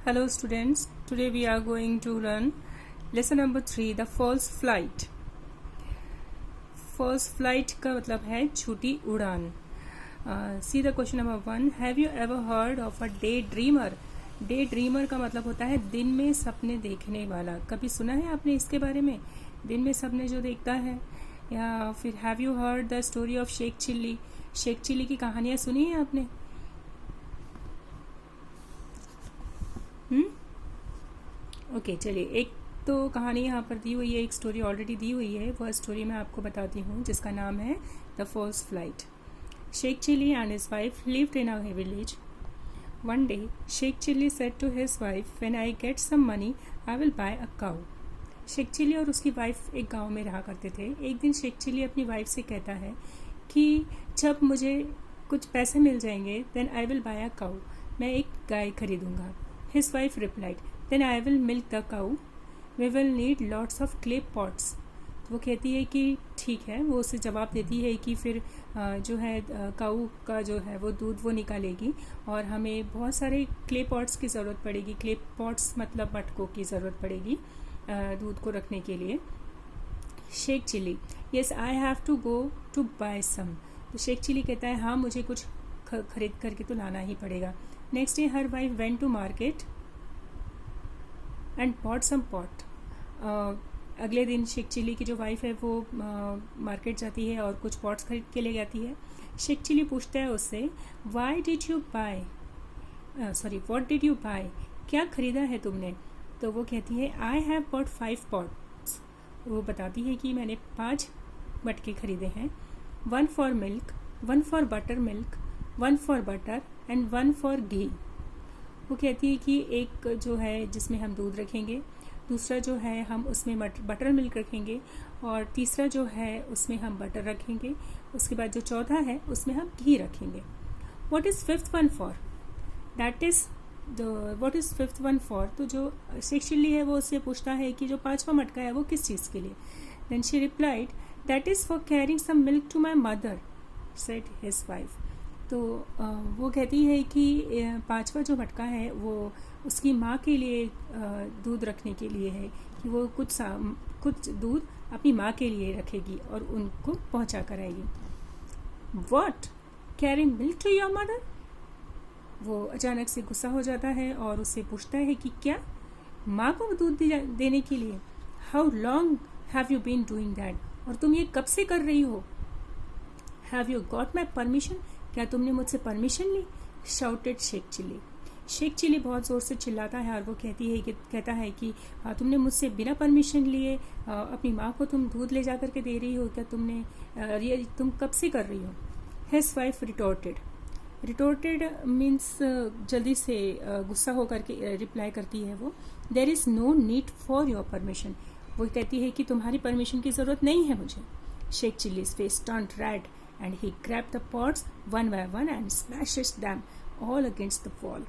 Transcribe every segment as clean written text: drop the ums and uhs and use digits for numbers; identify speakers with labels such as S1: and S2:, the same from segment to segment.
S1: Hello students, today we are going to learn lesson number 3, the false flight. False flight का मतलब है झूठी उड़ान. See the question number 1. Have you ever heard of a daydreamer? Daydreamer का मतलब होता है दिन में सपने देखने वाला. कभी सुना है आपने इसके बारे में? दिन में सपने जो देखता है. या फिर have you heard the story of Sheikh Chilli? Sheikh Chilli की कहानियाँ सुनी है आपने? ओके चलिए, एक तो कहानी यहाँ पर दी हुई है, एक स्टोरी ऑलरेडी दी हुई है. वह स्टोरी मैं आपको बताती हूँ जिसका नाम है the false flight. Sheikh Chilli and his wife lived in a village. One day Sheikh Chilli said to his wife, when I get some money I will buy a cow. Sheikh Chilli और उसकी वाइफ एक गांव में रहा करते थे. एक दिन शेख चिल्ली अपनी वाइफ से कहता है कि जब मुझे कुछ पैसे मिल जाएंगे then I will buy a cow, मैं एक गाय खरीदूंगा. His wife replied, then I will milk the cow, we will need lots of clay pots. तो वो कहती है कि ठीक है. वो उसे जवाब देती है कि फिर जो है काऊ का जो है वो दूध वो निकालेगी और हमें बहुत सारे क्ले पॉट्स की ज़रूरत पड़ेगी. क्ले पॉट्स मतलब मटकों की ज़रूरत पड़ेगी दूध को रखने के लिए. Sheikh Chilli, yes I have to go to buy some. तो शेख चिल्ली कहता है हाँ मुझे कुछ खरीद करके तो लाना ही पड़ेगा. Next day her wife went to market and bought some pot. अगले दिन शेख चिल्ली की जो वाइफ है वो मार्केट जाती है और कुछ पॉट्स खरीद के ले जाती है. शेख चिल्ली पूछता है उससे, व्हाट डिड यू बाय, क्या खरीदा है तुमने? तो वो कहती है आई हैव बॉट 5 पॉट्स. वो बताती है कि मैंने 5 मटके खरीदे हैं. 1 for milk, 1 for buttermilk, 1 for butter and 1 for ghee. वो कहती है कि एक जो है जिसमें हम दूध रखेंगे, दूसरा जो है हम उसमें बटर मिल्क रखेंगे और तीसरा जो है उसमें हम बटर रखेंगे. उसके बाद जो चौथा है उसमें हम घी रखेंगे. What is 5th one for, that is what is 5th one for. तो जो शेख चिल्ली है वो उससे पूछता है कि जो 5वां मटका है वो किस चीज़ के लिए. Then she replied, that is for carrying some milk to my mother, said his wife. तो वो कहती है कि 5वां जो मटका है वो उसकी माँ के लिए दूध रखने के लिए है, कि वो कुछ दूध अपनी माँ के लिए रखेगी और उनको पहुँचा कर आएगी. What, carrying milk to your mother. वो अचानक से गुस्सा हो जाता है और उससे पूछता है कि क्या माँ को दूध देने के लिए. How long have you been doing that, और तुम ये कब से कर रही हो. Have you got my permission, क्या तुमने मुझसे परमिशन ली. शाउटेड शेख चिल्ली. शेख चिल्ली बहुत ज़ोर से चिल्लाता है और वो कहता है कि तुमने मुझसे बिना परमिशन लिए अपनी माँ को तुम दूध ले जा करके दे रही हो, क्या तुम कब से कर रही हो. हिज वाइफ रिटोर्टेड मीन्स जल्दी से गुस्सा होकर के रिप्लाई करती है वो, there is no need for your permission. वो कहती है कि तुम्हारी परमिशन की ज़रूरत नहीं है मुझे. Sheikh Chilli's face turned red and he grabbed the pots one by one and smashes them all against the wall.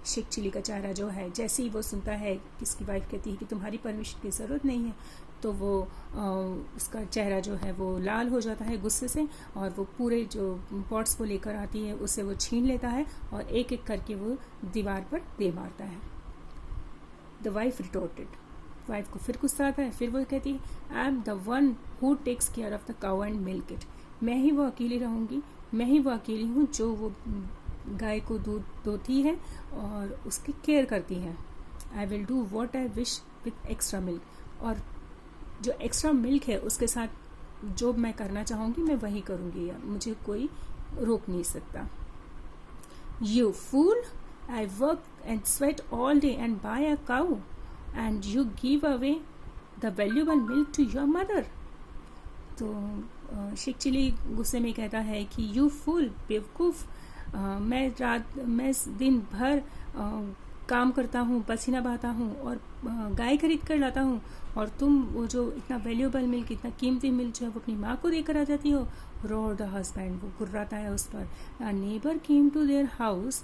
S1: Sheikh Chilli का चेहरा जो है जैसे ही वो सुनता है कि इसकी वाइफ कहती है कि तुम्हारी परमिशन की ज़रूरत नहीं है, तो वो उसका चेहरा जो है वो लाल हो जाता है गुस्से से और वो पूरे जो पॉट्स को लेकर आती है उसे वो छीन लेता है और एक एक करके वो दीवार पर दे मारता है. The wife रिटोर्टेड. वाइफ को फिर गुस्सा आता है. फिर वो कहती है, I am the one who takes care of the cow and milk it. मैं ही वो अकेली रहूँगी, मैं ही वो अकेली हूँ जो वो गाय को दूध दोती है और उसकी केयर करती है. I will do what I wish with extra milk. और जो एक्स्ट्रा मिल्क है उसके साथ जो मैं करना चाहूँगी मैं वही करूँगी, या मुझे कोई रोक नहीं सकता. You fool, I work and sweat all day and buy a cow and you give away the valuable milk to your mother. तो शेख चिल्ली गुस्से में कहता है कि यू फूल, बेवकूफ़, मैं दिन भर काम करता हूँ, पसीना बहाता हूँ और गाय खरीद कर लाता हूँ और तुम वो जो इतना वैल्यूएबल मिल्क, इतना कीमती मिल्क जो है वो अपनी माँ को देकर आ जाती हो. Roared the husband. वो गुर्राता है उस पर. Neighbour came to their house.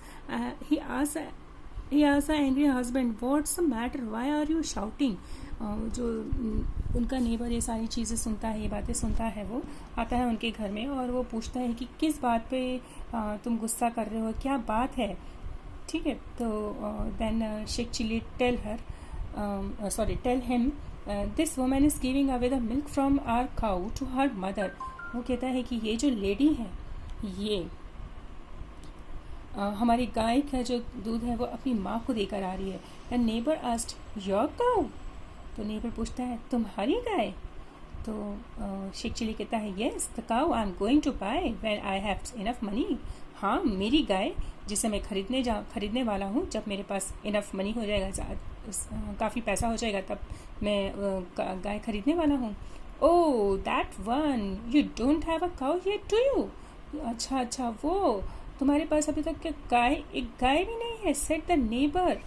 S1: He asked the angry husband, what's the matter? Why are you shouting? जो उनका नेबर ये सारी चीज़ें सुनता है, ये बातें सुनता है, वो आता है उनके घर में और वो पूछता है कि किस बात पे तुम गुस्सा कर रहे हो, क्या बात है. ठीक है, तो then Sheikh Chilli tell him this woman is giving away the milk from our cow to her mother. वो कहता है कि ये जो लेडी है ये हमारी गाय का जो दूध है वो अपनी माँ को देकर आ रही है। The neighbour asked your cow. तो नेबर पूछता है तुम्हारी गाय? तो शेख चिली कहता है yes the cow I am going to buy when I have enough money. हाँ, मेरी गाय जिसे मैं खरीदने वाला हूँ, जब मेरे पास इनफ मनी हो जाएगा, काफ़ी पैसा हो जाएगा, तब मैं गाय खरीदने वाला हूँ। Oh that one, you don't have a cow yet do you? अच्छा, वो तुम्हारे पास अभी तक क्या एक गाय भी नहीं है? Said the neighbour.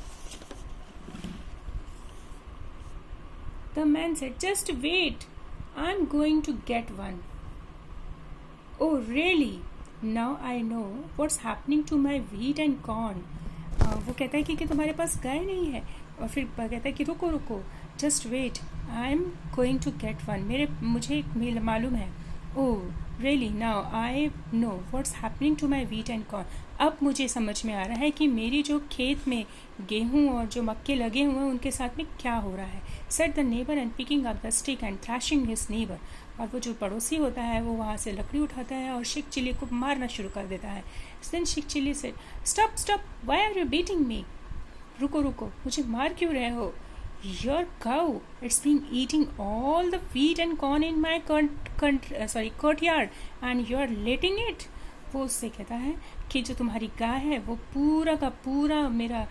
S1: The man said just wait, I am going to get one. Oh really, now I know what's happening to my wheat and corn. वो कहता है कि तुम्हारे पास गाय नहीं है, और फिर कहता है कि रुको, just wait, I am going to get one. मुझे मालूम है। Oh really, now I know what's happening to my wheat and corn. अब मुझे समझ में आ रहा है कि मेरी जो खेत में गेहूँ और जो मक्के लगे हुए हैं उनके साथ में क्या हो रहा है। Said the neighbour and picking up the stick and thrashing his neighbour. और वो जो पड़ोसी होता है वो वहाँ से लकड़ी उठाता है और शेख चिली को मारना शुरू कर देता है। Then Sheikh Chilli says stop, why are you beating me? रुको, मुझे मार क्यों रहे हो? Your cow, it's been eating all the wheat and corn in my courtyard and you are letting it. वो उससे कहता है कि जो तुम्हारी गाय है वो पूरा का पूरा मेरा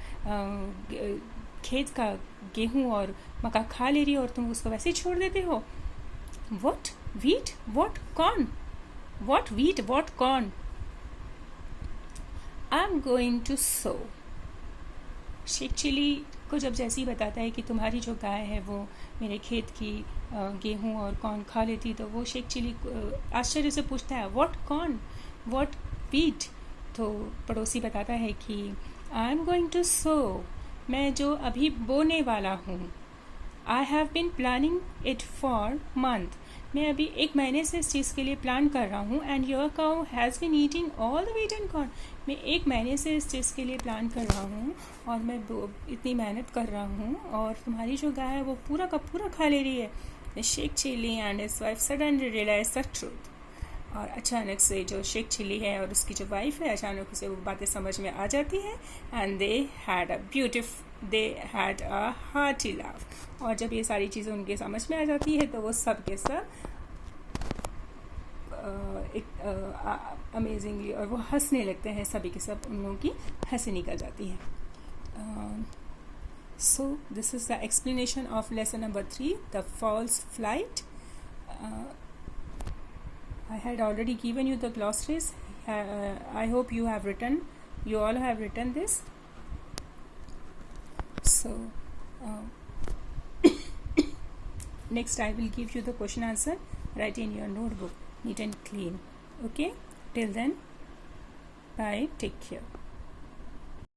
S1: खेत का गेहूँ और मक्का खा ले रही है और तुम उसको वैसे ही छोड़ देते हो। What? Wheat? What? Corn? What wheat? What corn? I'm going to sow. Sheikh Chilli को जब जैसे ही बताता है कि तुम्हारी जो गाय है वो मेरे खेत की गेहूँ और कॉर्न खा लेती, तो वो शेख चिली आश्चर्य से पूछता है व्हाट कॉर्न, व्हाट व्हीट? तो पड़ोसी बताता है कि आई एम गोइंग टू सो, मैं जो अभी बोने वाला हूँ। I have been planning it for month, मैं अभी 1 महीने से इस चीज़ के लिए प्लान कर रहा हूँ। And your cow has been eating all the wheat and corn, मैं 1 महीने से इस चीज़ के लिए प्लान कर रहा हूँ और मैं इतनी मेहनत कर रहा हूँ और तुम्हारी जो गाय है वो पूरा का पूरा खा ले रही है। Sheikh Chilli and his wife suddenly realise the truth. और अचानक से जो शेख चिली है और उसकी जो वाइफ है, अचानक से वो बातें समझ में आ जाती है। And they had a hearty laugh. और जब ये सारी चीज़ें उनके समझ में आ जाती है तो वो सब के सब अमेजिंगली और वो हंसने लगते हैं, सभी के सब उन लोगों की हंसी निकल जाती है। So this is the explanation of lesson number 3, the false flight. I had already given you the glossaries. I hope you all have written this. So next I will give you the question answer. Write in your notebook, neat and clean. Okay, till then, bye, take care.